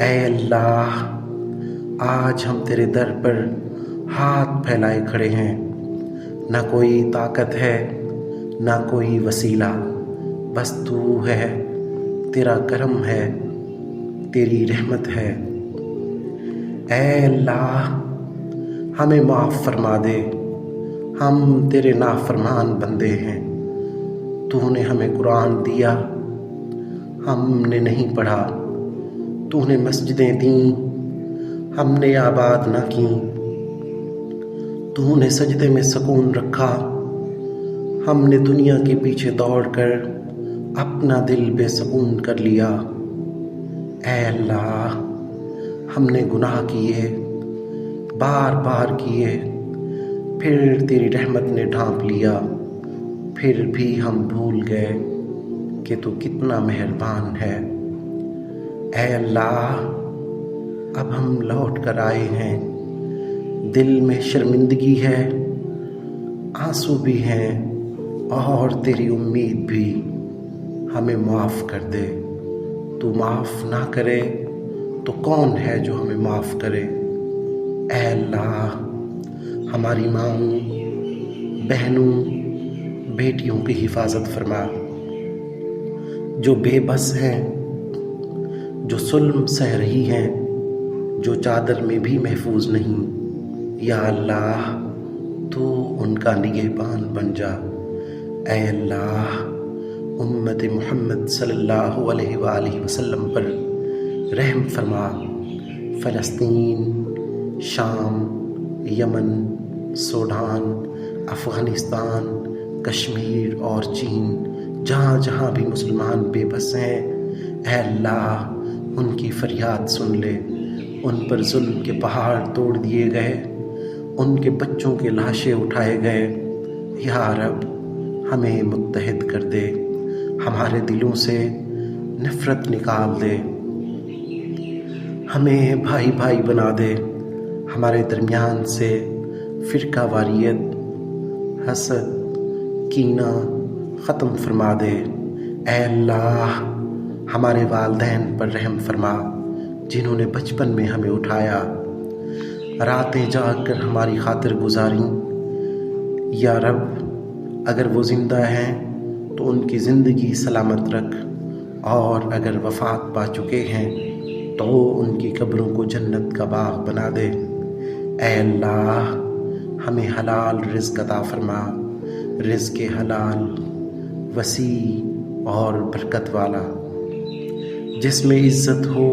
اے اللہ، آج ہم تیرے در پر ہاتھ پھیلائے کھڑے ہیں، نہ کوئی طاقت ہے نہ کوئی وسیلہ، بس تو ہے، تیرا کرم ہے، تیری رحمت ہے۔ اے اللہ، ہمیں معاف فرما دے، ہم تیرے نافرمان بندے ہیں۔ تو نے ہمیں قرآن دیا، ہم نے نہیں پڑھا، تو نے مسجدیں دیں، ہم نے آباد نہ کیں، تو نے سجدے میں سکون رکھا، ہم نے دنیا کے پیچھے دوڑ کر اپنا دل بے سکون کر لیا۔ اے اللہ، ہم نے گناہ کیے، بار بار کیے، پھر تیری رحمت نے ڈھانپ لیا، پھر بھی ہم بھول گئے کہ تو کتنا مہربان ہے۔ اے اللہ، اب ہم لوٹ کر آئے ہیں، دل میں شرمندگی ہے، آنسو بھی ہیں اور تیری امید بھی، ہمیں معاف کر دے۔ تو معاف نہ کرے تو کون ہے جو ہمیں معاف کرے؟ اے اللہ، ہماری ماؤں، بہنوں، بیٹیوں کی حفاظت فرما، جو بے بس ہیں، جو ظلم سہ رہی ہیں، جو چادر میں بھی محفوظ نہیں، یا اللہ تو ان کا نگہبان بن جا۔ اے اللہ، امت محمد صلی اللہ علیہ وآلہ وسلم پر رحم فرما۔ فلسطین، شام، یمن، سوڈان، افغانستان، کشمیر اور چین، جہاں جہاں بھی مسلمان بے بس ہیں، اے اللہ ان کی فریاد سن لے۔ ان پر ظلم کے پہاڑ توڑ دیے گئے، ان کے بچوں کے لاشیں اٹھائے گئے، یا رب ہمیں متحد کر دے، ہمارے دلوں سے نفرت نکال دے، ہمیں بھائی بھائی بنا دے، ہمارے درمیان سے فرقہ واریت، حسد، کینہ ختم فرما دے۔ اے اللہ، ہمارے والدین پر رحم فرما، جنہوں نے بچپن میں ہمیں اٹھایا، راتیں جاگ کر ہماری خاطر گزاری۔ یا رب، اگر وہ زندہ ہیں تو ان کی زندگی سلامت رکھ، اور اگر وفات پا چکے ہیں تو ان کی قبروں کو جنت کا باغ بنا دے۔ اے اللہ، ہمیں حلال رزق عطا فرما، رزق حلال، وسیع اور برکت والا، جس میں عزت ہو،